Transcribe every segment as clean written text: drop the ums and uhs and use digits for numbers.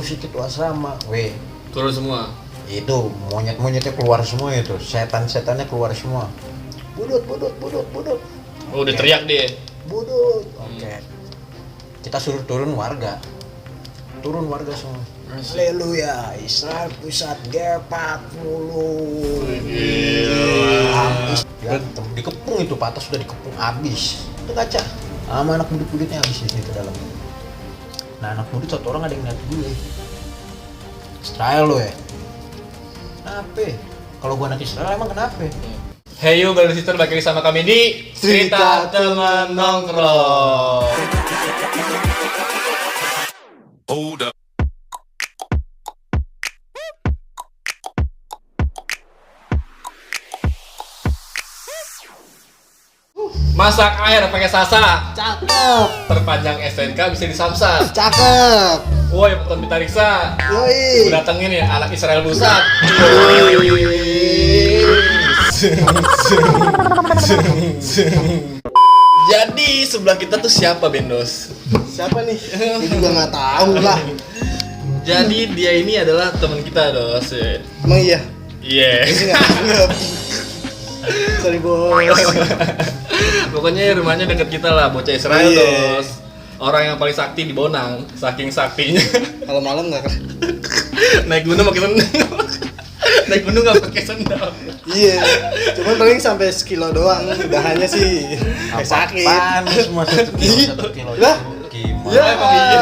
musik itu asrama, Turun semua. itu monyet-monyetnya keluar semua, itu setan-setannya keluar semua. Budut. Oh, udah teriak dia. Budut. Oke. Kita suruh turun warga semua. Haleluya, Israel pusat G40. Habis ya, dikepung itu patah, sudah dikepung habis. Itu kaca. Sama anak murid-muridnya habis di situ dalam. Nah, anak murid satu orang ada yang lihat gue. Israel lo ya. Kenapa? Kalau gua anak Israel emang kenapa? Hey you, brother sister, balik lagi sama kami di Cerita Teman Nongkrong. Hold up. Masak air pakai sasa. Cakep. Terpanjang STNK bisa disamsat. Cakep. Woi, penonton Bita Riksa. Yoi. Gua datengin ya anak Israel Pusat. Jadi sebelah kita tuh siapa, Bendos? Siapa nih? Gue juga nggak tahu lah. Jadi dia ini adalah teman kita, Dos. Emang iya? Iya. Ini nggak anggap. Sorry bos. Pokoknya rumahnya deket kita lah, bocah Israel, Iya. Dos. Orang yang paling sakti di Bonang, saking saktinya. Kalau malam nggak kan? Naik gunung pakai sendal. Naik gunung nggak pakai sendal. Iya. Cuman paling sampai sekilo doang. Udahannya sih kayak sakit. Panas semua 1 kilo. Lah? Gimana? Ya. Emang iya.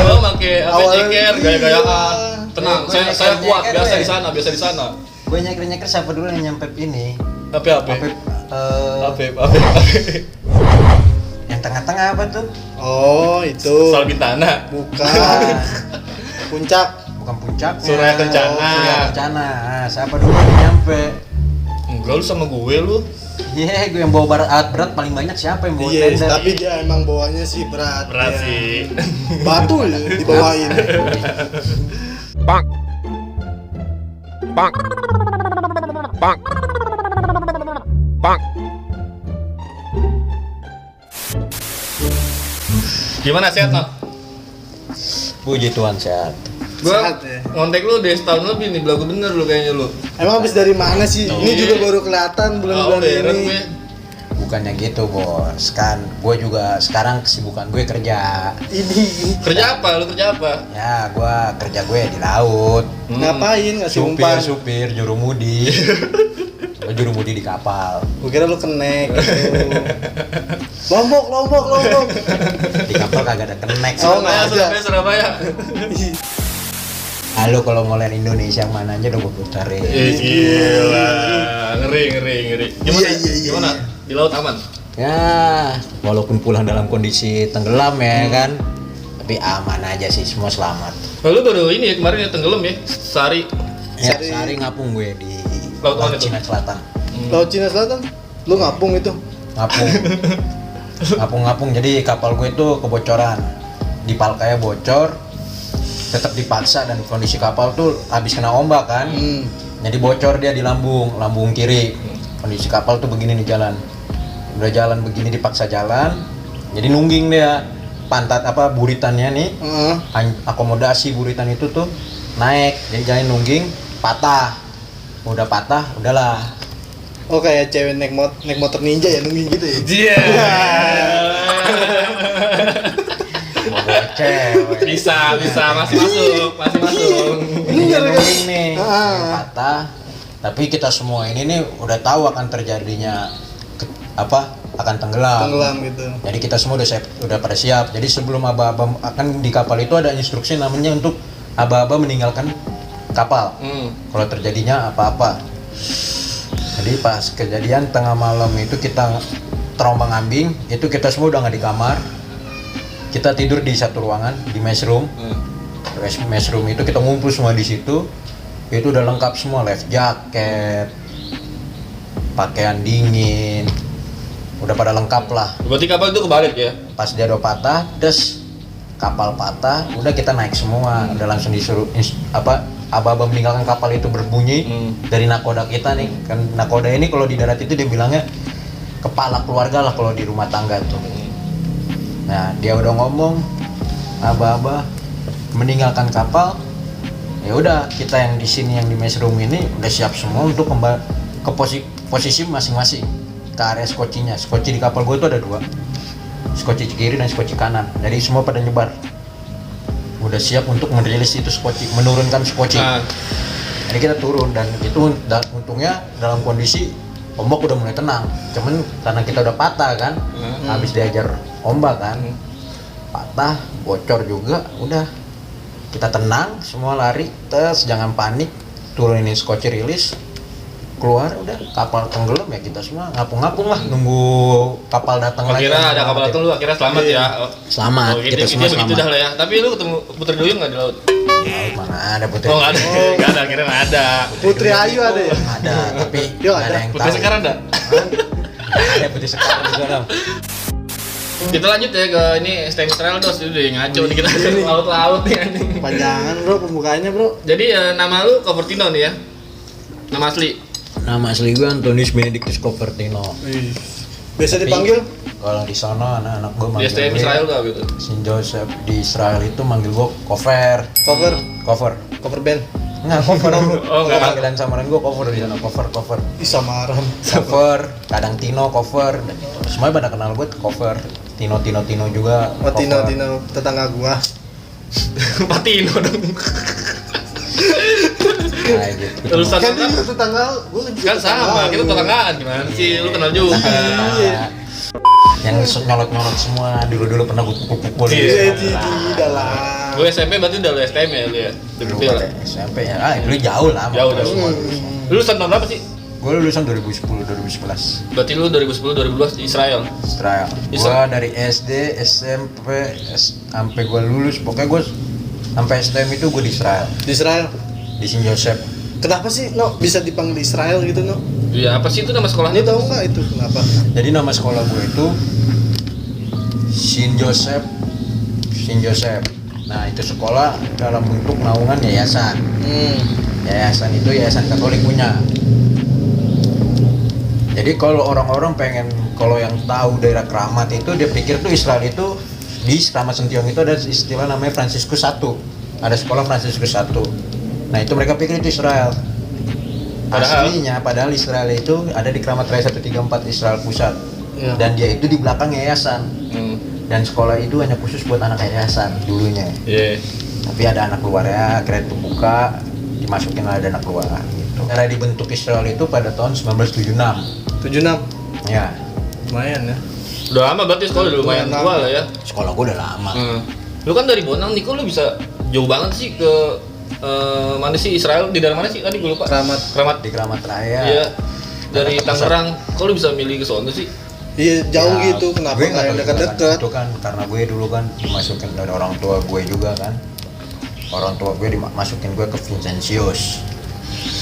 Lo pakai apa Awalnya ceker, gaya-gayaan. Tenang, Gua saya nyeker-nyeker, kuat, biasa weh. di sana. Gue nyeker siapa dulu yang nyampe ini? Apa? Yang tengah-tengah apa tuh? Oh itu. Salbintana. Bukan. Puncak. Bukan puncak. Surya Kencana. Surya Kencana. Nah, siapa dulu yang nyampe? Enggak, lu sama gue lu. Iya, gue yang bawa alat berat paling banyak, siapa yang bawa Iya. tenda? Tapi dia emang bawanya sih berat. Berat ya. sih. Batu ya dibawain. Bang. Bang. Bang. Bang. Gimana, sehat, no? Puji Tuhan sehat. Gua Sehat, ya. ngontek lu udah setahun lebih nih, belagu bener lu kayaknya lu. Emang habis dari mana sih? Oh, Ini iya. juga baru kelihatan bulan-bulan beneran ini. gue. Bukannya gitu, Bos. Kan gue juga sekarang kesibukan gue kerja. Ini Kerja apa? Lu kerja apa? Ya, gue di laut. ngapain ngasih umpan? Supir, jurumudi. Gue jurumudi di kapal. Gue kira lu kenek gitu. Lombok. Di kapal kagak ada kenek. Oh, nggak ada. Surabaya. Halo, kalau mau lihat Indonesia mana aja udah gue puterin. Gila. Ngeri. Gimana? Iya. Gimana? Di laut aman? Ya, walaupun pulang dalam kondisi tenggelam ya kan, tapi aman aja sih, semua selamat. Lalu baru ini ya, kemarin ya tenggelam ya, sehari. Ya, Sehari- sehari ngapung gue di Laut mana Laut itu? Cina Selatan. Laut Cina Selatan? Lu ngapung itu? Ngapung, jadi kapal gue itu kebocoran. Di Palkaya bocor, tetap dipaksa dan kondisi kapal tuh habis kena ombak kan. Jadi bocor dia di lambung kiri. Kondisi kapal tuh begini di jalan. Udah jalan begini dipaksa jalan. Jadi nungging dia. Pantat buritannya nih. Heeh. Akomodasi buritan itu tuh naik. Jadi jalan nungging, patah. Udah patah, udahlah. Oh kayak cewek naik motor ninja ya nungging gitu ya? Iya. Cewek. Bisa, masih masuk. Ini Dia gara-gara- nungging nih, Ah. yang patah. Tapi kita semua ini nih udah tahu akan terjadinya akan tenggelam. Tenggelam gitu. Jadi kita semua udah pada siap. Jadi sebelum aba-aba akan di kapal itu ada instruksi namanya untuk aba-aba meninggalkan kapal. Kalau terjadinya apa-apa. Jadi pas kejadian tengah malam itu kita terombang-ambing, itu kita semua udah nggak di kamar. Kita tidur di satu ruangan di mess room. Mess room itu kita ngumpul semua di situ. Itu udah lengkap semua, life jacket, pakaian dingin, udah pada lengkap lah. Berarti kapal itu kebalik ya? Pas dia udah patah, kapal patah, udah kita naik semua, udah langsung disuruh aba-aba meninggalkan kapal itu berbunyi dari nakoda kita nih. Kan nakoda ini kalau di darat itu dia bilangnya kepala keluarga lah kalau di rumah tangga tuh. Nah, dia udah ngomong, aba-aba meninggalkan kapal, ya udah kita yang di sini yang di mess room ini udah siap semua untuk kembali ke posisi masing-masing ke area skocinya. Skoci di kapal gue itu ada 2, skoci kiri dan skoci kanan. Jadi semua pada nyebar, udah siap untuk merilis itu skoci, menurunkan skoci. Jadi kita turun dan itu untungnya dalam kondisi ombak udah mulai tenang. Cuman karena kita udah patah kan, habis diajar ombak kan, patah, bocor juga, udah kita tenang, semua lari, jangan panik, turunin skoci rilis, keluar, udah kapal tenggelam ya kita semua ngapung-ngapung lah nunggu kapal datang lagi. Akhirnya ada kapal datang, lu akhirnya selamat ya. Selamat, kita semua begitu selamat. dah lah ya. Tapi lu ketemu Putri Duyung nggak di laut? Laut mana ada Putri? Oh nggak ada, nggak ada, akhirnya nggak ada. Putri Ayu ada ya? Ada, tapi Yo, nggak ada ada. yang Putri tahu. sekarang ada. Ada Putri sekarang juga dong. Kita lanjut ya ke ini STM Israel dos, itu udah ngaco nih kita ke laut-laut nih anjing. Panjangan bro pembukaannya bro. Jadi nama lu Covertino nih ya? Nama asli? Nama asli gue Antonius Benedictus Covertino. Biasa Tapi dipanggil kalau di sana anak-anak gue Di manggil STM gue Israel tuh gitu? Saint Joseph. Di Israel itu manggil gue cover. cover band. Enggak, cover bro. Oh, enggak. Panggilan samaran gue cover di sana, cover. Ih samaran. Cover, kadang Tino cover. Semuanya pada kenal gue cover. Tino juga. Oh cover. Tino tetangga gua. Patino dong. Nah, gitu. Lulusan Kan apa? dia tetangga gua Kan sama, kita tetanggaan gimana sih? Lu kenal juga. Nah, yang nyolot semua dulu pernah gue pukul-pukul. Iya, tidak lah. Gue SMP berarti udah lu STM ya lu ya? Udah Dulu gede lah. pada SMP ya. Dulu jauh lah. sama Jauh. semua. Lu lulusan tahun berapa sih? Gue lulusan 2010 2011 Berarti lu 2010 2012 di Israel. Israel. Gue dari SD, SMP, sampai gue lulus. Pokoknya gue sampai STM itu gue di Israel, Di Israel. di Saint Joseph. Kenapa sih no bisa dipanggil Israel gitu no? Iya, apa sih itu nama Ini sekolahnya? tahu nggak itu kenapa? Jadi nama sekolah gue itu Saint Joseph. Nah itu sekolah dalam bentuk naungan yayasan. Yayasan itu yayasan Katolik punya. Jadi kalau orang-orang kalau yang tahu daerah Keramat itu dia pikir tuh Israel itu di Keramat Sentiong itu ada istilah namanya Fransiskus I. Ada sekolah Fransiskus I. Nah itu mereka pikir itu Israel. Padahal Israel itu ada di Keramat Raya 134 Israel Pusat. Iya. Dan dia itu di belakang yayasan. Dan sekolah itu hanya khusus buat anak yayasan dulunya. Iya. Tapi ada anak luarnya, akhirnya itu buka, dimasukin ada anak luar gitu. Cara dibentuk Israel itu pada tahun 1976. 76. Ya, Lumayan ya. Udah lama berarti sekolah udah lumayan tua lah ya. sekolah gue udah lama. Lu kan dari Bonang nih, kok lu bisa jauh banget sih ke mana sih Israel? Di daerah mana sih tadi gue lupa. Keramat. Di Keramat Raya. Iya. Dari Jakarta Pusat. Tangerang, kok lu bisa milih ke sono sih? Iya jauh Ya, gitu kenapa gue nggak yang tahu dekat-dekat? juga kan. Itu kan karena gue dulu kan dimasukin dari orang tua gue juga kan. Orang tua gue dimasukin gue ke Vincentius.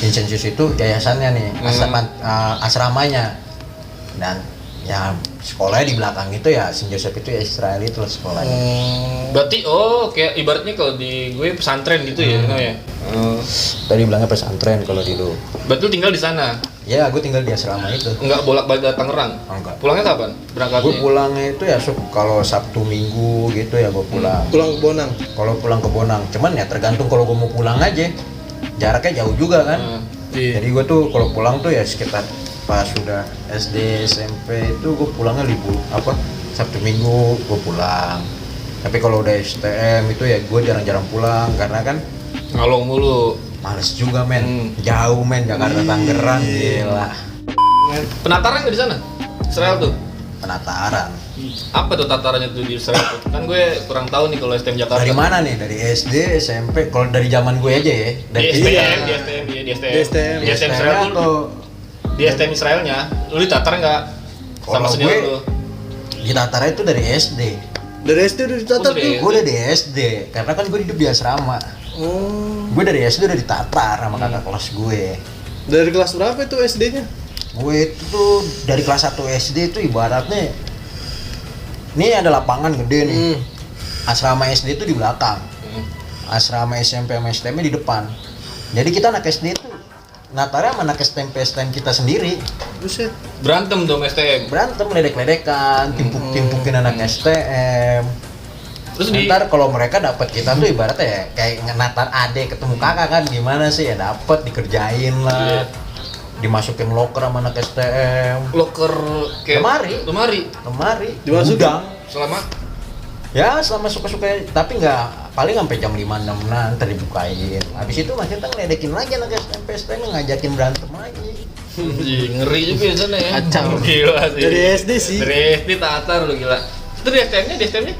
Vincentius itu yayasannya nih, asramanya. Dan ya sekolahnya di belakang itu ya Saint Joseph itu ya Israel itu lah sekolahnya. Berarti kayak ibaratnya kalau di gue pesantren gitu ya, no ya. Tadi bilangnya pesantren kalau dulu. Berarti lu tinggal di sana. Ya, gue tinggal di asrama itu. Enggak bolak-balik ke Tangerang. Enggak. Pulangnya kapan? Berangkatnya? Gue pulangnya itu ya kalau Sabtu Minggu gitu ya gue pulang. Pulang ke Bonang. Kalau pulang ke Bonang, cuman ya tergantung kalau gue mau pulang aja. Jaraknya jauh juga kan. Iya. Jadi gue tuh kalau pulang tuh ya sekitar pas sudah SD SMP itu gue pulangnya libur Sabtu Minggu gue pulang. Tapi kalau udah STM itu ya gue jarang-jarang pulang karena kan Ngalong mulu. males juga men. Jauh men Jakarta Tangerang gila. Penataran nggak di sana? Israel tuh. Penataran. Apa tuh tatarannya tuh di Israel tuh? Kan gue kurang tahu nih kalau STM Jakarta. Dari mana nih? Dari SD, SMP. Kalau dari zaman gue aja ya. Di STM, di STM, iya di STM. Di STM. Di STM Israel tuh. atau Di STM Israelnya, lu ditatar nggak? Sama Kalau senior gue- lu. di Tatara itu dari SD. Dari SD udah ditatar Oh, dari tuh. Gue udah di SD, karena kan gue hidup di asrama. Oh. Gue dari SD udah ditatar sama kakak kelas gue. Dari kelas berapa itu SD-nya? Gue itu tuh dari kelas 1 SD itu ibaratnya ini ada lapangan gede nih. Asrama SD itu di belakang. Asrama SMP sama STM di depan. Jadi kita anak SD itu Natarnya sama anak STM kita sendiri. Buset. Berantem dong STM. Berantem, ledek-ledekan, timpuk-timpukin anak STM. Terus ntar kalau mereka dapat kita tuh ibaratnya ya kayak natar adek ketemu kakak kan gimana sih ya dapat dikerjain lah. Dimasukin loker sama anak STM. loker kayak lemari Dimasukin? gudang. Selama Suka-suka tapi nggak paling sampai jam 5-6 ntar dibukain. Habis itu masih kita ngeledekin lagi anak STM ngajakin berantem lagi. ngeri juga ya sana ya. Kacau. Gila sih. Dari SD sih. Dari SD tatar lu gila. Itu di STM-nya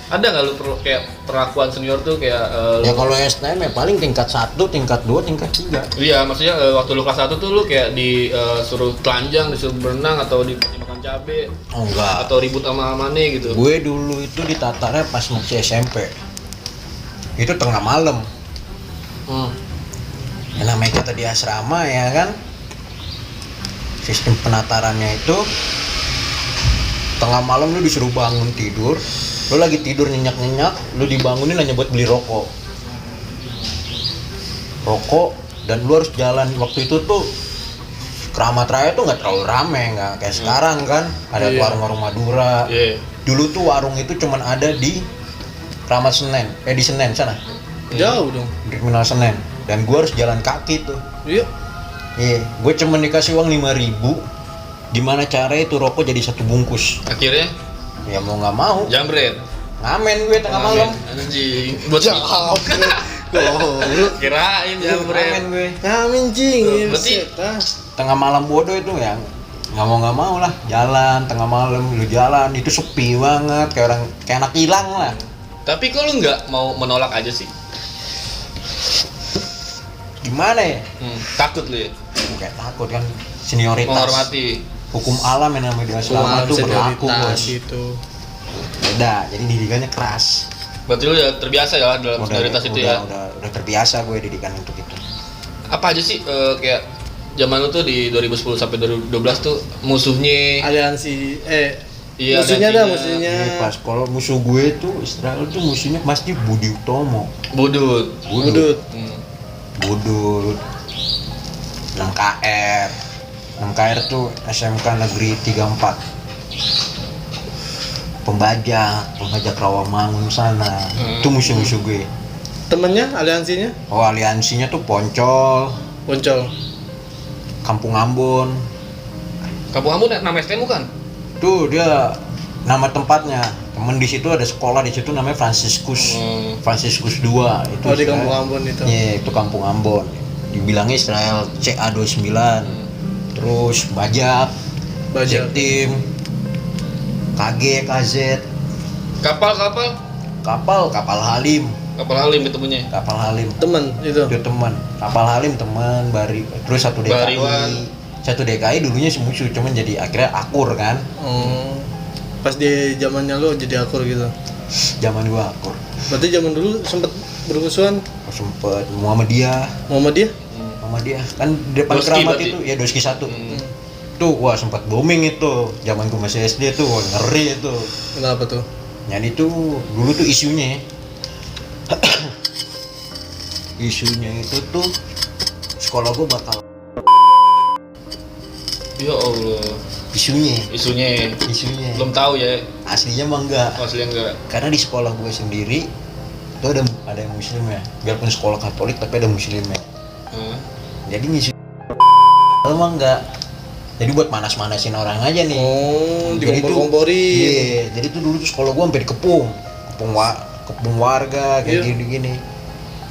ada nggak lu kayak perlakuan senior tuh kayak Ya kalau STM ya paling tingkat 1, tingkat 2, tingkat 3. iya, maksudnya waktu lu kelas 1 tuh lu kayak disuruh telanjang, disuruh berenang atau dikasih makan cabe Oh enggak. atau ribut sama Mane gitu. Gue dulu itu ditatarnya pas masih SMP. Itu tengah malam. Ya namanya kita di asrama ya kan. Sistem penatarannya itu tengah malam lu disuruh bangun tidur. Lu lagi tidur nyenyak-nyenyak, lu dibangunin hanya buat beli rokok. Dan lu harus jalan. Waktu itu tuh Keramat Raya tuh nggak terlalu rame, nggak kayak sekarang kan. Ada warung-warung Madura. Dulu tuh warung itu cuman ada di Kramat Senen, di Senen sana. Jauh dong. Di Terminal Senen. Dan gua harus jalan kaki tuh. Iya. Iya, gue cuman dikasih uang 5.000. Gimana caranya itu rokok jadi 1 bungkus? Akhirnya Ya mau nggak mau. jambret. Ngamen gue tengah malam. Anjing. Buat Goblok. kirain jambret. Ngamen gue. Ngamen jing. Berarti- Tengah malam bodoh itu ya. Nggak mau lah. Jalan tengah malam lu jalan itu sepi banget kayak anak hilang lah. Tapi kok lu nggak mau menolak aja sih? Gimana ya? Takut lu ya? Kayak takut kan senioritas. Menghormati. Hukum alam yang namanya di asrama tuh berlaku bos. gitu. Beda, jadi didikannya keras. Berarti lu udah terbiasa ya dalam senioritas itu ya? Udah terbiasa gue didikan untuk itu. Apa aja sih kayak zaman lu tuh di 2010 sampai 2012 tuh musuhnya? Aliansi Iya, musuhnya aliansinya. musuhnya. Ini pas kalau musuh gue tuh Israel tuh musuhnya pasti Budi Utomo. Budut. Budut. Budut 6KR 6KR tuh SMK Negeri 34 pembajak Rawamangun sana. Itu musuh-musuh gue. Temennya aliansinya? Oh aliansinya tuh Poncol, Poncol. Kampung Ambon. Kampung Ambon nama STM bukan? Tuh dia nama tempatnya. Temen di situ ada sekolah di situ namanya Fransiskus 2 itu. Oh di Kampung Ambon itu. Iya, itu Kampung Ambon. Dibilangnya Israel CA29. Terus Bajak. Tim KG, KZ. Kapal Halim. Kapal Halim ketemunya. Kapal Halim. Temen itu. Itu teman. Kapal Halim teman, terus satu DKI. Bariwan. Satu DKI dulunya musuh, cuman jadi akhirnya akur kan. Pas di zamannya lo jadi akur gitu. Zaman gua akur. Berarti zaman dulu sempet bermusuhan Sempet Muhammadiyah kan di depan Doski Keramat berarti? itu ya Doski 1. Tuh wah sempat booming itu. Zaman gua masih SD tuh, wah, ngeri itu. Kenapa tuh? Jadi itu dulu tuh isunya itu tuh sekolah gua bakal Ya Allah. Isunya. Belum tahu ya. aslinya mah enggak. Aslinya enggak. Karena di sekolah gue sendiri itu ada yang muslim ya. Biarpun sekolah Katolik tapi ada muslimnya. Jadi ngisi mah enggak. Jadi buat manas-manasin orang aja nih. Jadi tuh- dikompor-komporin. Iya, jadi tuh dulu tuh sekolah gua sampai dikepung. Kepung warga kayak Iya. gini-gini.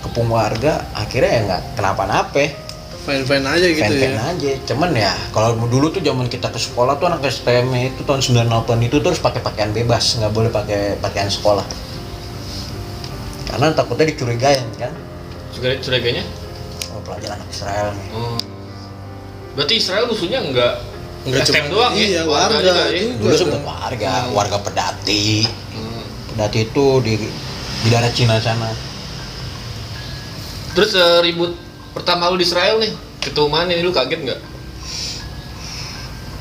Kepung warga akhirnya ya enggak kenapa-napa. Fine-fine aja gitu Fan-fan ya. aja. Cuman ya kalau dulu tuh zaman kita ke sekolah tuh anak STM itu tahun 98 itu terus pakai pakaian bebas, nggak boleh pakai pakaian sekolah. Karena takutnya dicurigain kan. Curiganya? Oh, pelajar anak Israel nih. Berarti Israel musuhnya enggak STM cuma- doang ya? iya, warga juga ya? juga. Dulu sempet warga pedati. Pedati itu di daerah Cina sana. Terus ribut pertama lu di Israel nih, ketemu mana nih, lu kaget nggak?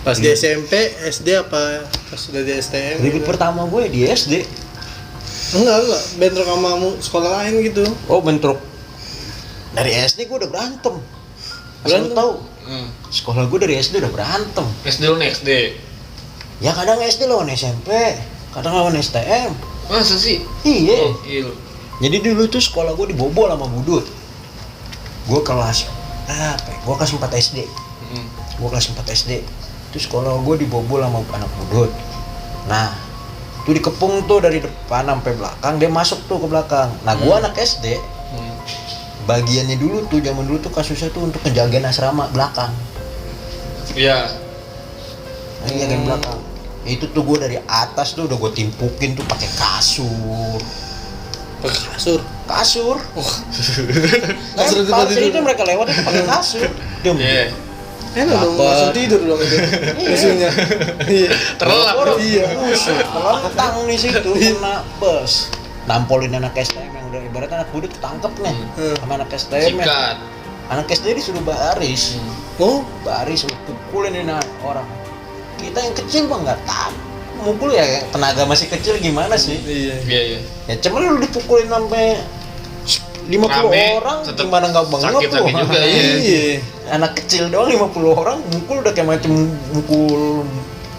Pas di SMP, SD apa pas sudah di STM? Ribut gitu? pertama gue di SD. Enggak, bentrok sama sekolah lain gitu. Oh, bentrok. Dari SD gue udah berantem. Asal lu Berantem? tahu. Sekolah gue dari SD udah berantem. SD lu nih SD. Ya kadang SD lawan SMP, kadang lawan STM. Masa sih? Iya. Gokil. Jadi dulu tuh sekolah gue dibobol sama budut. Gue kelas gue kelas 4 SD. Gue kelas 4 SD. Itu sekolah gue dibobol sama anak budut. Nah, tuh dikepung tuh dari depan sampai belakang, dia masuk tuh ke belakang. Nah, gue anak SD. Bagiannya dulu tuh zaman dulu tuh kasusnya tuh untuk penjagaan asrama belakang. Iya. Penjagaan belakang. Itu tuh gue dari atas tuh udah gue timpukin tuh pakai kasur. Kasur. Kasur. Kasur itu Lempar, tidur. jadi itu mereka lewat itu pakai kasur. Diam. Iya. Enak dong, Dapat. langsung tidur dong itu. Musuhnya. Iya. Terlelap. Iya. Telentang nih situ kena bus. Nampolin anak STM yang udah ibarat anak budut ketangkep nih sama anak STM. Sikat. Anak SD disuruh baris. Oh, Baris lu pukulin ini orang. Kita yang kecil mah nggak tahu. Mukul ya tenaga masih kecil gimana sih? iya. Iya, iya. Ya cuman lu dipukulin sampai 50 Rame, orang tetep gimana nggak bengep sakit-sakit tuh. juga, iya. Iya. Anak kecil doang 50 orang mukul udah kayak macam mukul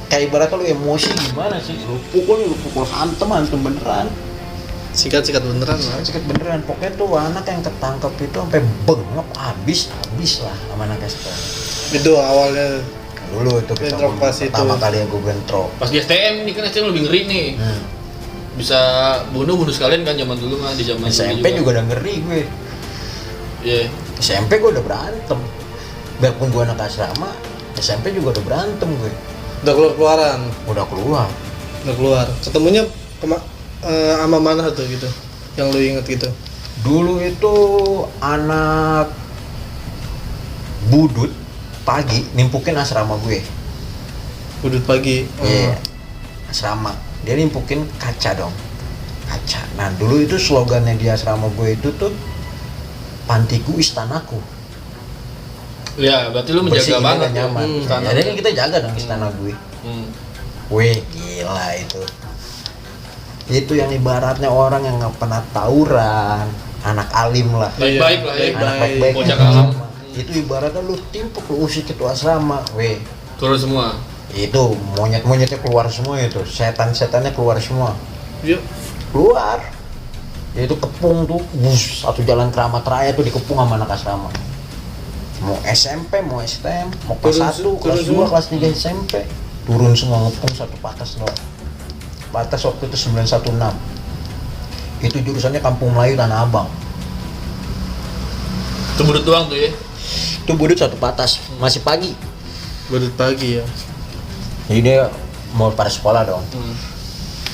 kayak ibaratnya lu emosi gimana sih? Lu pukul hantem beneran. Sikat beneran lah. Sakit beneran. Pokoknya tuh anak yang ketangkep itu sampai bengep habis lah sama anak STM. Itu awalnya. Dulu itu kita Bentrok pas pertama itu. kali yang gue bentrok. Pas di STM nih kan STM lebih ngeri nih. Bisa bunuh sekalian kan zaman dulu mah di zaman SMP juga udah ngeri gue. Iya. SMP gue udah berantem. Biarpun gue anak asrama, SMP juga udah berantem gue. Udah keluaran. Udah keluar. Udah keluar. Ketemunya sama mana tuh gitu? Yang lu inget gitu? Dulu itu anak budut pagi nimpukin asrama gue. Budut pagi. Iya. Asrama. Dia nimpukin kaca dong. Kaca. Nah, dulu itu slogannya di asrama gue itu tuh pantiku istanaku. Ya, berarti lu Bersih, menjaga ini banget dan nyaman. ya. Istana. Jadi kan kita jaga dong istana gue. Wih, gila itu. Itu yang ibaratnya orang yang nggak pernah tawuran, anak alim lah. Baik-baik lah ya. Anak baik-baik Bocah yang kalam. asrama. Itu ibaratnya lu timpuk lu usik itu asrama, weh. Turun semua. Itu monyet-monyetnya keluar semua itu, setan-setannya keluar semua. Yuk. Keluar. Itu kepung tuh, satu jalan Keramat Raya tuh dikepung sama anak asrama. Mau SMP, mau STM, mau kelas 1, kelas 2, kelas 3 SMP. Turun semua ngepung satu patas doang. Patas waktu itu 916. Itu jurusannya Kampung Melayu Tanah Abang. Itu budut doang tuh ya. Itu budut satu patas, masih pagi. Budut pagi ya. Jadi dia mau pada sekolah dong.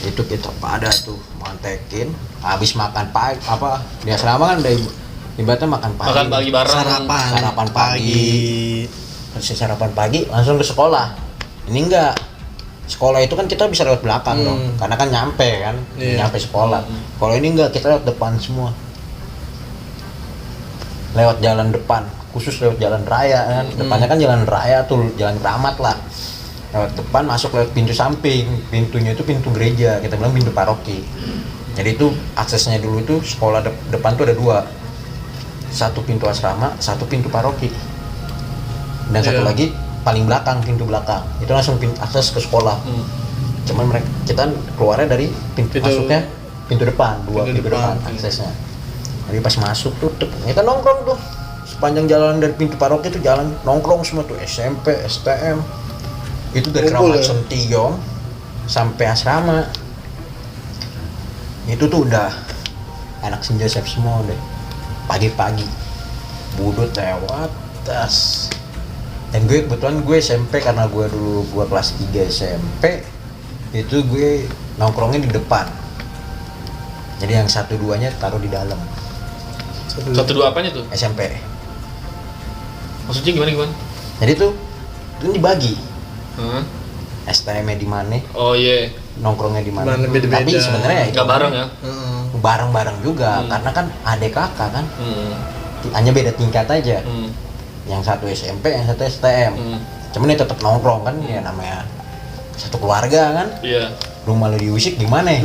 Itu kita pada tuh mantekin, habis makan pagi apa di asrama kan udah ibaratnya makan pagi. Makan pagi bareng. Sarapan pagi. Terus sarapan pagi langsung ke sekolah. Ini enggak. Sekolah itu kan kita bisa lewat belakang dong, karena kan nyampe kan, nyampe sekolah. Kalau ini enggak, kita lewat depan semua. Lewat jalan depan, khusus lewat jalan raya kan. Depannya kan jalan raya tuh, jalan Keramat lah. Lewat depan masuk lewat pintu samping. Pintunya itu pintu gereja, kita bilang pintu paroki. Jadi itu aksesnya dulu itu sekolah depan tuh ada dua. Satu pintu asrama, satu pintu paroki. Dan satu lagi paling belakang, pintu belakang. Itu langsung akses ke sekolah. Cuman mereka kita keluarnya dari pintu masuknya pintu depan, dua pintu depan aksesnya. Jadi pas masuk tuh kita nongkrong tuh. Sepanjang jalan dari pintu paroki itu jalan nongkrong semua tuh, SMP, STM. Itu dari Keramat Sentiong sampai asrama. Itu tuh udah anak Saint Joseph semua deh. Pagi-pagi budut lewat tas. Dan gue kebetulan gue SMP karena gue dulu gue kelas 3 SMP itu gue nongkrongnya di depan. Jadi yang 1-2-nya taruh di dalam. 1-2 apanya tuh? SMP. Maksudnya gimana? Jadi tuh itu dibagi. STM-nya di mana? Oh iya. Nongkrongnya di mana? Mana beda-beda. Tapi sebenarnya Enggak bareng ya. bareng-bareng juga karena kan adik kakak kan. Hanya beda tingkat aja. Yang satu SMP, yang satu STM. Cuman ya tetap nongkrong kan, ya namanya satu keluarga kan. Iya. Rumah lu diusik gimana ya?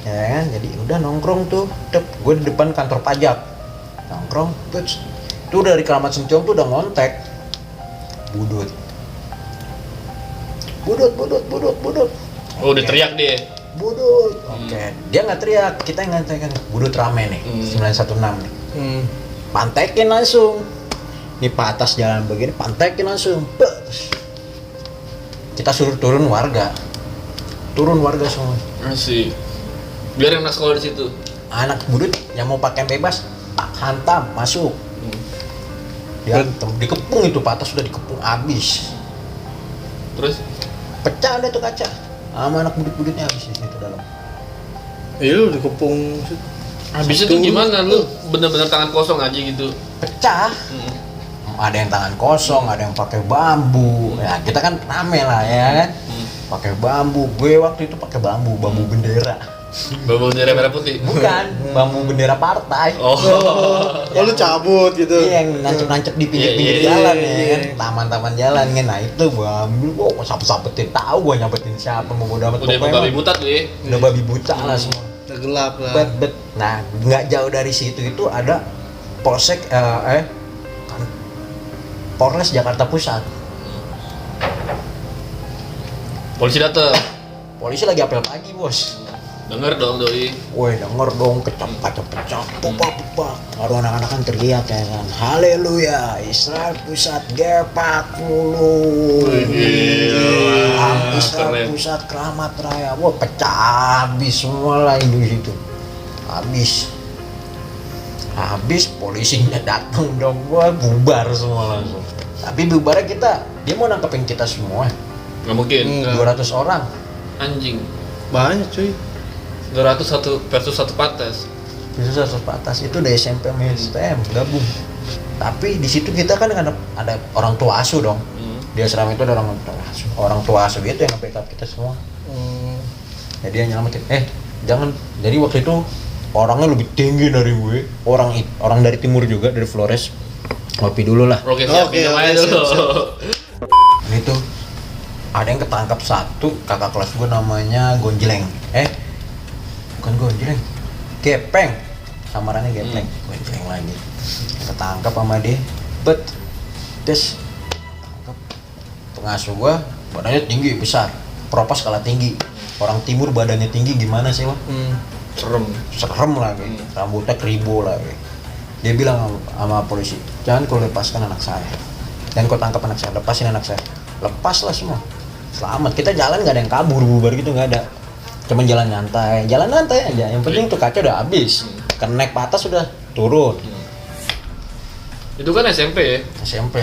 Ya kan, jadi udah nongkrong tuh. Gue di depan kantor pajak. Nongkrong, tuh dari Keramat Sentiong tuh udah ngontek. Budut. Oh udah teriak dia. budut. Oke, dia nggak teriak, kita yang ngantekan budut rame nih, 916 nih. Pantekin langsung. Ini pak atas jalan begini, pantekin langsung. Bus. Kita suruh turun warga semua. Asik. Biar yang nak sekolah di situ. Anak budut yang mau pakai bebas, tak hantam masuk. Diantem, dikepung itu pak atas sudah dikepung abis. Terus Pecah deh tuh kaca. Sama anak budut-budutnya abis di situ dalam. Iya lu dikepung. habis itu gimana lu? Bener-bener tangan kosong aja gitu. Pecah. Ada yang tangan kosong, ada yang pakai bambu. Ya kita kan rame lah ya kan. Pakai bambu. Gue waktu itu pakai bambu bendera. Bawa bendera merah putih. Bukan, bambu bendera partai. Oh. Oh lu cabut gitu. Iya, yang nancep-nancep di pinggir-pinggir Iya, jalan iya, ya iya. kan. Taman-taman jalan kan. Nah itu bambu, gua sampet-sampetin. Tahu gua nyampetin siapa mau gua dapet. Udah pokoknya babi mah. buta tuh ya. Udah babi buta lah semua. Udah gelap lah. Bet. Nah, nggak jauh dari situ itu ada Polsek Polres Jakarta Pusat. Polisi dateng. Polisi lagi apel pagi, Bos. Denger dong doi. Woi, denger dong kecap pecah, pupak. Baru anak-anak kan teriak ya kan. Haleluya, Israel Pusat gepak mulu. Israel Keren. Pusat Keramat Raya. Wah, pecah habis semua lah itu situ. Habis polisinya datang dong, gua bubar semua langsung. Tapi bubarnya dia mau nangkepin kita semua. Nggak mungkin. 200 orang. Anjing. Banyak cuy. 201 versus 1 patas. Itu 100 atas itu dari SMP sama STM gabung. Tapi di situ kita kan ada orang tua asuh dong. Di asrama itu ada orang tua asuh gitu yang nge-backup kita semua. Jadi dia nyelamatin. Jangan. Jadi waktu itu orangnya lebih tinggi dari gue. Orang dari timur juga, dari Flores. Ngopi dulu lah. Oke, siap. Oke, Minum aja siap, dulu. siap. Itu ada yang ketangkap satu kakak kelas gue namanya Gonjleng. Bukan Gonjleng, Gepeng. Samarannya Gepeng. Gonjleng lagi. Ketangkap sama dia. Terus tangkap. Pengasuh gue badannya tinggi besar. Propas kalah tinggi. Orang timur badannya tinggi gimana sih lo? Serem lagi. Rambutnya keribu lagi. Dia bilang sama polisi, jangan kau lepaskan anak saya. Dan kau tangkap anak saya, lepasin anak saya. Lepaslah semua. Selamat. Kita jalan nggak ada yang kabur bubar gitu, nggak ada. Cuman jalan nyantai aja. Yang penting tuh kaca udah habis. Kenek patas sudah turun. Itu kan SMP ya. SMP.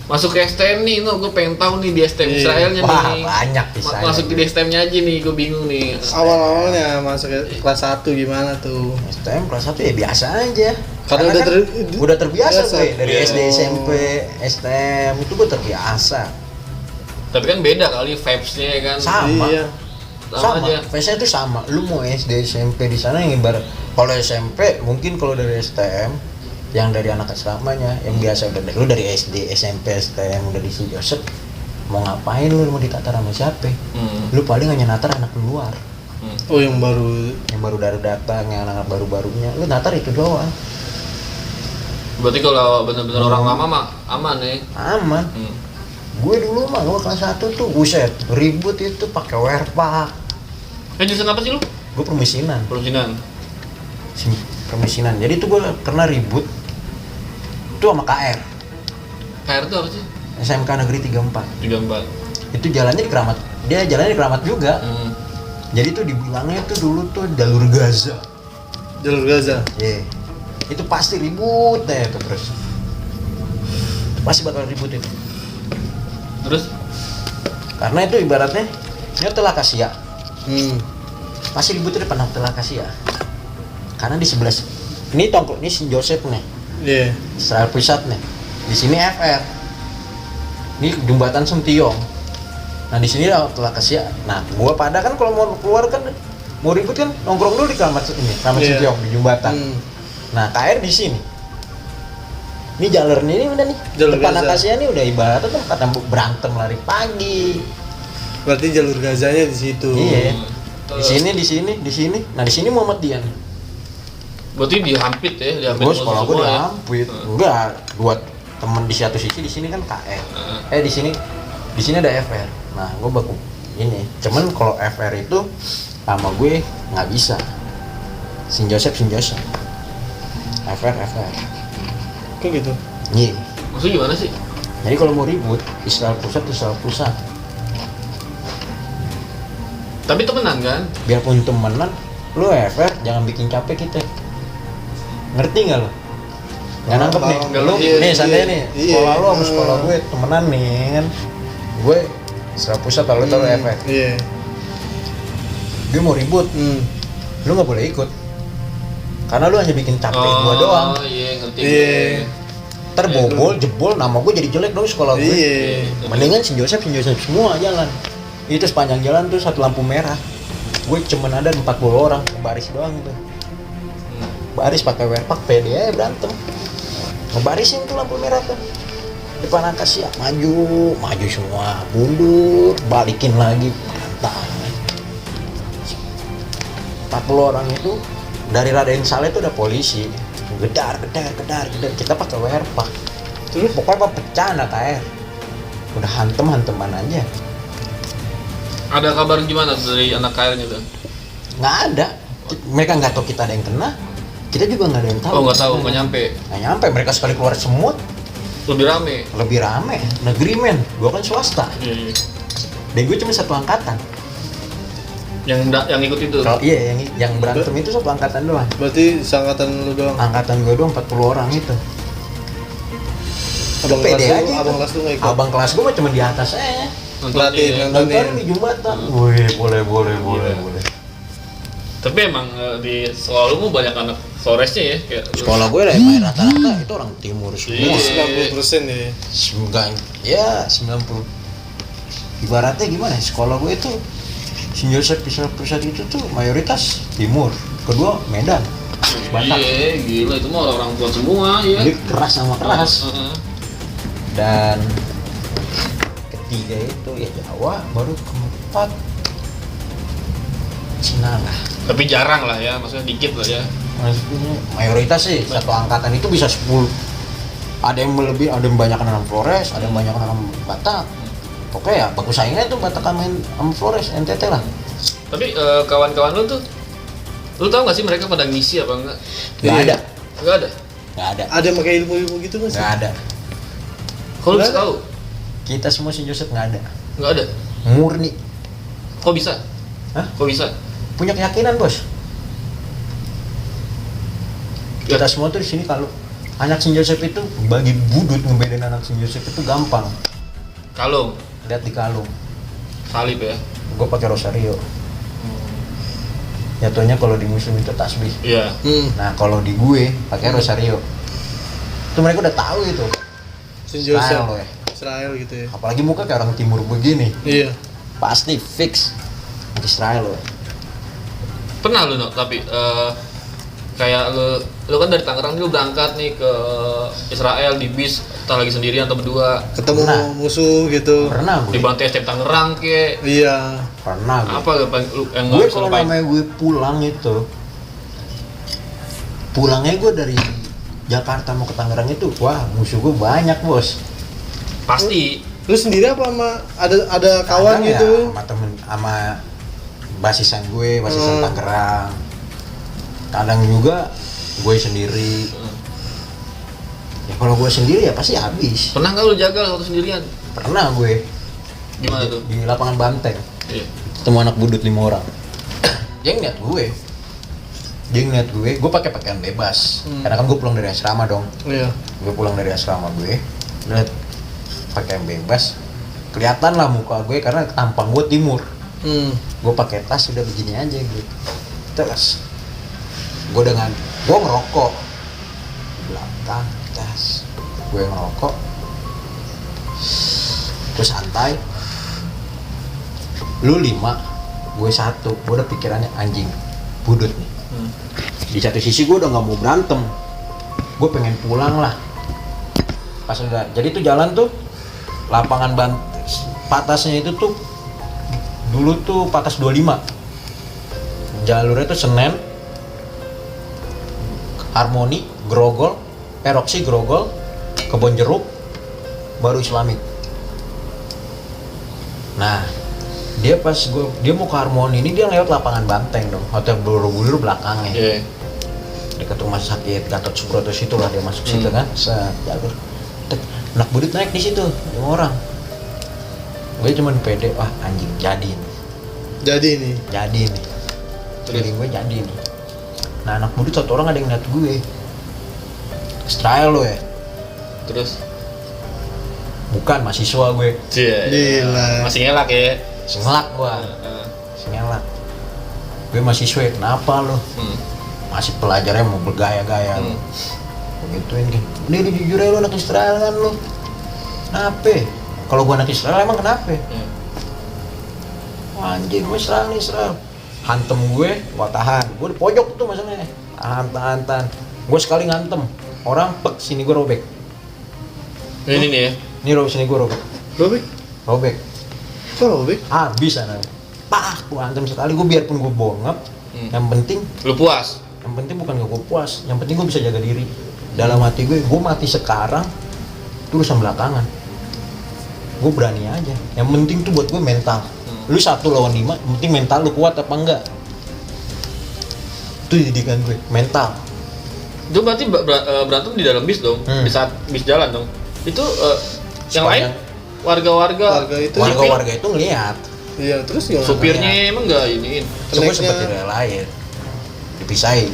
Masuk ke STM nih, gue pengen tahu nih di STM Israelnya Wah, nih. banyak bisa. Masuk di STM-nya aja nih, gue bingung nih. Awal-awalnya masuk ke kelas 1 gimana tuh? STM kelas 1 ya biasa aja. Karena udah kan udah terbiasa biasa. gue dari Iya. SD, SMP, STM itu gue terbiasa. Tapi kan beda kali vibes-nya ya kan. Sama. Iya. Sama aja. Face-nya itu sama. Lu mau SD, SMP di sana yang ibarat kalau SMP mungkin kalau dari STM yang dari anak asramanya yang biasa udah lu dari SD, SMP, STM udah di si Joseph mau ngapain lu mau ditatar sama siapa? Lu paling hanya natar anak luar. Oh yang baru. Yang baru datang, yang anak baru-barunya. Lu natar itu doang. Berarti kalau bener-bener orang lama mah aman ya. Aman. Gue dulu mah gue kelas 1 tuh buset, ribut itu pakai werpak. Jurusan apa sih lu? Gue permesinan. Permesinan. Jadi tuh gue pernah ribut tuh sama KR. KR itu apa sih? SMK Negeri 34. 34. Itu jalannya di Keramat. Dia jalannya di Keramat juga. Jadi tuh dibilangnya tuh dulu tuh jalur Gaza. Jalur Gaza. Iya. Itu pasti ribut deh itu terus. Pasti bakal ribut itu. Terus? Karena itu ibaratnya ini Hotel Akasia. Pasti ributnya depan Hotel Akasia. Karena di sebelah ini tongkrong ini Saint Joseph nih. Iya. Israel Pusat nih. Di sini FR. Ini jembatan Sentiong. Nah di sini Hotel Akasia. Nah gua pada kan kalau mau keluar kan mau ribut kan nongkrong dulu di Keramat ini, Keramat Iya. Sentiong di jembatan. Nah KR di sini. Ini jalurnya ini udah nih. Jalur Depan Gaza. Akasia ini udah ibaratnya tempat berantem lari pagi. Berarti jalur Gazanya di situ. Iya. Di sini. Nah di sini Muhammadiyah nih. Berarti dihampit ya, dihampit Gue sekolah gue semua ya? dihampit. Enggak, buat temen di satu sisi di sini kan KR. Di sini ada FR. Nah, gue baku ini. Cuman kalau FR itu sama gue nggak bisa. Sin Joseph FR Kok gitu? iya. Maksudnya gimana sih? Jadi kalau mau ribut Israel pusat Tapi temenan kan? biarpun temenan lu FR jangan bikin capek kita, ngerti nggak lo? Nggak nangkep nih, nggak lu ngerti. nih santai nih, Iya. sekolah lu sama sekolah gue temenan nih kan, gue Israel pusat kalau lu tau FR, Iya. gue mau ribut, lu nggak boleh ikut, karena lu hanya bikin capek gua doang. Oh iya, ngerti Iya. gue. Terbobol, jebol, nama gue jadi jelek dong sekolah gue. Iya. Mendingan Sin Joseph semua jalan. Itu sepanjang jalan tuh satu lampu merah. Gue cuman ada 40 orang, baris doang tuh. Baris pakai werpak, pede aja berantem. Ngebarisin tuh lampu merah tuh. Depan Akasia, maju semua, mundur, balikin lagi, mantap. 40 orang itu dari Raden Saleh tuh ada polisi. Gedar. Kita pakai werpak. Terus pokoknya pecah anak air. Udah hanteman aja. Ada kabar gimana dari anak KR-nya tuh? Nggak ada. Mereka nggak tahu kita ada yang kena. Kita juga nggak ada yang tahu. Oh nggak tahu, nggak nyampe. Nggak nyampe. Mereka sekali keluar semut Lebih rame. lebih rame. Negeri men. Gua kan swasta. Iya. Dan gue cuma satu angkatan. Yang ikut itu. Kalau iya yang berantem itu satu angkatan doang. Berarti seangkatan lu doang. Angkatan gue doang 40 orang itu. Abang Pede kelas lu, aja abang itu. kelas lu nggak ikut. Abang kelas gue mah cuma di atas aja. Pelatih, Nontonnya. Nonton di jembatan. Wih, boleh. Tapi emang di sekolah lu mau banyak anak Floresnya ya? Kayak Sekolah gue lah main rata-rata itu orang timur semua. Iya. 90% ya. Enggak, ya 90. Ibaratnya gimana ya, sekolah gue itu Sin Joseph pusat itu tuh mayoritas timur, kedua Medan, Batak. Iya, gila itu mah orang tua semua ya. Jadi keras sama keras. Heeh. Dan ketiga itu ya Jawa, baru keempat Cina lah. Tapi jarang lah ya, maksudnya dikit lah ya. Maksudnya mayoritas sih satu angkatan itu bisa 10. Ada yang lebih, ada yang banyak anak Flores, ada yang banyak anak Batak. Oke ya, bagus saingnya tuh Batak sama Flores, NTT lah. Tapi kawan-kawan lu tuh, lu tau gak sih mereka pada ngisi apa enggak? Nggak Iya. ada, Enggak ada. nggak ada, Ada yang pakai ilmu-ilmu gitu nggak sih? nggak ada. Kalau lu Nggak bisa ada. tahu? Kita semua Sin Joseph nggak ada, Enggak ada. murni. Kok bisa? Hah? Kok bisa? Punya keyakinan bos. Kita semua tuh di sini kalau anak Sin Joseph itu bagi budut ngebedain anak Sin Joseph itu gampang. Kalung, Lihat di kalung, salib ya. gue pakai rosario. Jatuhnya kalau di muslim itu tasbih. Iya. Nah kalau di gue pakai rosario. Itu mereka udah tahu itu. Sin Style Joseph. lo ya. Israel gitu ya. Apalagi muka kayak orang timur begini, Iya. pasti fix Israel lo. Pernah lu no, tapi kayak lu kan dari Tangerang lu berangkat nih ke Israel di bis, entah lagi sendirian atau berdua. Ketemu Pernah. musuh gitu. Pernah Di gue. Bantai STM Tangerang ke Iya. Pernah gue. apa yang Gue nggak bisa kalau lupain? namanya gue pulang itu, pulangnya gue dari Jakarta mau ke Tangerang itu, wah musuh gue banyak bos. Pasti. Lu sendiri apa sama ada kawan Kadang gitu? ya, sama temen, sama basisan gue, basisan Tangerang. Kadang juga gue sendiri. Ya kalau gue sendiri ya pasti habis. Pernah nggak lu jaga waktu sendirian? Pernah gue Gimana tuh? di lapangan Banteng Iya. ketemu anak budut 5 orang. Dia ngeliat gue pakai pakaian bebas. Karena kan gue pulang dari asrama dong. Iya. Gue pulang dari asrama gue, lihat pakaian bebas, kelihatan lah muka gue karena tampang gue timur. Gue pakai tas udah begini aja gitu. Terus gue ngerokok di belakang tas, gue ngerokok, terus santai. Lu 5, gue 1, gue udah pikirannya anjing, budut nih. Di satu sisi gue udah nggak mau berantem, gue pengen pulang lah. Pas udah, jadi tuh jalan tuh lapangan patasnya itu tuh dulu tuh patas 25. Jalurnya tuh Senen, Harmoni, Grogol, Roxy, Grogol, Kebon Jeruk, baru Islamik. Nah, dia mau ke Harmoni ini dia lewat lapangan Banteng dong, Hotel Borobudur belakangnya. Iya. Dekat rumah sakit Gatot Subroto situ lah dia masuk situ kan, jalur. Anak budut naik di situ 5 orang. Gue cuman pede, wah anjing jadi nih. Jadi nih. Feeling gue jadi nih. Nah anak budut 1 orang ada yang liat gue. Style lo ya. Terus Bukan mahasiswa gue. Gila. Masih ngelak ya. Sengelak gua. Sengelak. Gue mahasiswa ya, kenapa lo? Masih pelajarnya mau bergaya-gaya lo. Begituin kan. Ini jujur aja lo anak Israel kan lo. Kenapa? Kalau gua anak Israel emang kenapa? Wah, anjing gue Israel. Hantem gue, gua tahan. Gue di pojok tuh masalahnya. Tahan. Gue sekali ngantem. Orang pek sini gue robek. Ini nih ya. Ini sini gue robek. Robek. Kok robek? Habis anak. Gue hantem sekali. Gue biarpun gue bongap. Yang penting Lu puas? Yang penting bukan gue puas, yang penting gue bisa jaga diri. Dalam hati gue mati sekarang, itu urusan belakangan. Gue berani aja. Yang penting tuh buat gue mental. Lu 1 lawan 5, yang penting mental lu kuat apa enggak. Itu didikan gue, mental. Itu berarti berantem di dalam bis dong, di saat bis jalan dong. Itu yang lain warga-warga itu ngeliat. Iya, terus gimana? supirnya emang nggak iniin. So gue sempet direlain, dipisahin.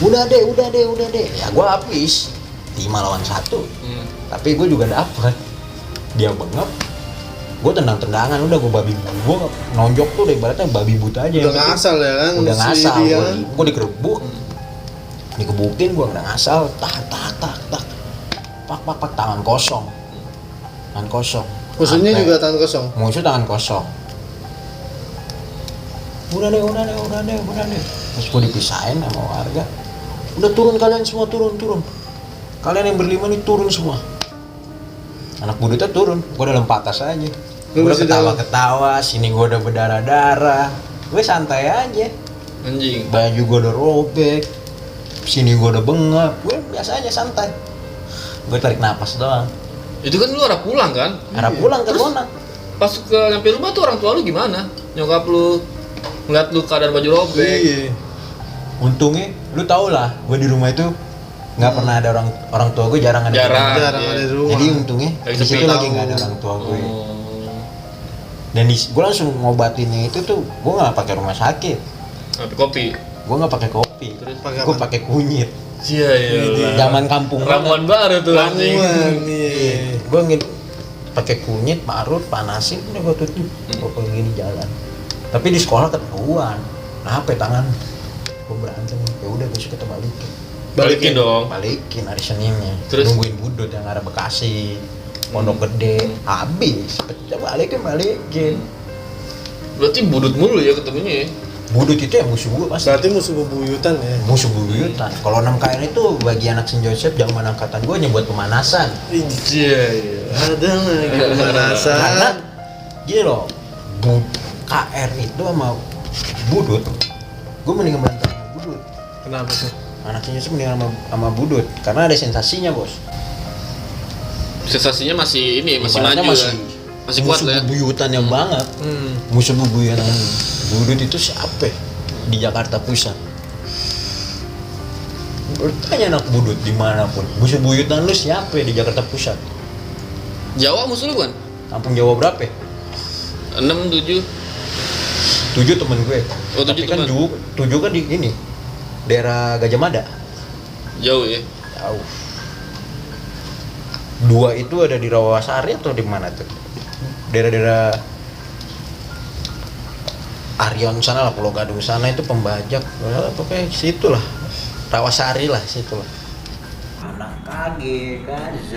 Udah deh. Ya gue habis 5 lawan 1. Tapi gue juga dapet. Dia bengap, gue tendang-tendangan, udah gue gue nonjok tuh udah ibaratnya babi buta aja. Udah ngasal ya kan? Udah ngasal, dia. gue dikerebuk, dikebukin, gue udah ngasal, tak, pak, tangan kosong. Musuhnya juga tangan kosong. Musuh tangan kosong. Udah deh. Terus gue dipisahin sama warga. Udah turun kalian semua, turun. Kalian yang berlima nih turun semua. Anak budutnya turun, gue dalam patas aja. Gue udah ketawa-ketawa, sini gue udah berdarah-darah. Gue santai aja. Anjing. Baju gue udah robek, sini gue udah bengap. Gue biasa aja santai. Gue tarik napas doang. Itu kan lu arah pulang kan? Arah pulang ke zona. Pas ke nyampe rumah tuh orang tua lu gimana? Nyokap lu ngeliat lu keadaan baju robek. Iya. Untungnya, lu tau lah, gue di rumah itu nggak pernah ada orang tua gue jarang ada di rumah. Jarang ada di rumah. Jadi untungnya di situ lagi nggak ada orang tua gue. Dan gue langsung ngobatinnya itu tuh, gue nggak pakai rumah sakit. Tapi kopi. Gue nggak pakai kopi. Gue pakai kunyit. Iya. Zaman kampung Ramuan baru tuh anjing. Gue pakai kunyit, parut, panasin, udah gue tutup. Gue kayak gini jalan. Tapi di sekolah ketahuan. Nah, apa tangan? Gue berantem. Ya udah besok kita Balikin dong. Balikin hari Seninnya. Terus Nungguin budut yang arah Bekasi, Pondok Gede, habis. Pecah balikin. Berarti budut mulu ya ketemunya ya. Budut itu yang musuh gue pasti. Berarti musuh bebuyutan ya. Musuh bebuyutan. Kalau 6KN itu bagi anak Saint Joseph zaman angkatan gue nyebut pemanasan. Iya. Ada lagi pemanasan. Karena gini loh, KR itu sama budut, gue mendingan berantem sama budut. Kenapa tuh? Anak Saint Joseph mendingan sama budut, karena ada sensasinya bos. Sensasinya masih ini, masih Ibaratnya maju kan? Masih kuat lah ya. Musuh bebuyutannya banget. Musuh bebuyutan budut itu siapa di Jakarta Pusat? Bertanya anak budut dimanapun, musuh bebuyutan lu siapa di Jakarta Pusat? Jawa musuh lu kan? Kampung Jawa berapa? 6, 7. 7 temen gue. Oh, 7 Tapi kan temen. 7 kan di ini daerah Gajah Mada. Jauh ya. Jauh. 2 itu ada di Rawasari atau di mana tuh? Daerah-daerah Arion sana lah, Pulau Gadung sana itu pembajak. Pokoknya situ lah. Rawasari lah situ lah. Anak KG, KZ,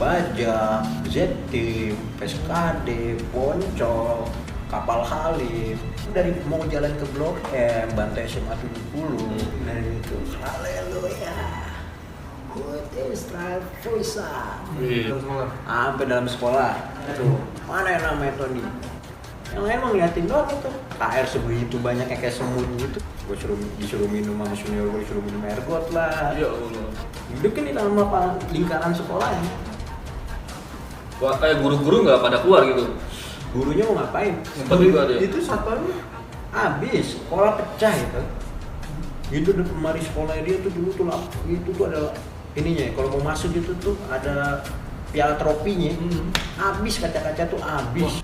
Bajak, Z-Team, PSKD, Poncol, Kapal Halim. Dari mau jalan ke Blok M, Bantai SMA 70, dari itu haleluya. What is life Fuisa? Sampai dalam sekolah. Tuh, mana yang namanya Tony? Yang lain mah ngeliatin doang itu. KR sebegitu banyaknya kayak semut gitu. Gue disuruh minum sama senior, gue disuruh minum ergot lah. Ya Allah. Hidup kan di dalam lingkaran sekolahnya. Wah, kayak guru-guru nggak pada keluar gitu? gurunya mau ngapain? Sempat juga ada. Itu satpamnya Habis sekolah pecah itu. Itu di lemari sekolah dia tuh dulu tuh itu tuh ada ininya. Kalau mau masuk itu tuh ada piala tropinya. Habis kaca-kaca tuh habis.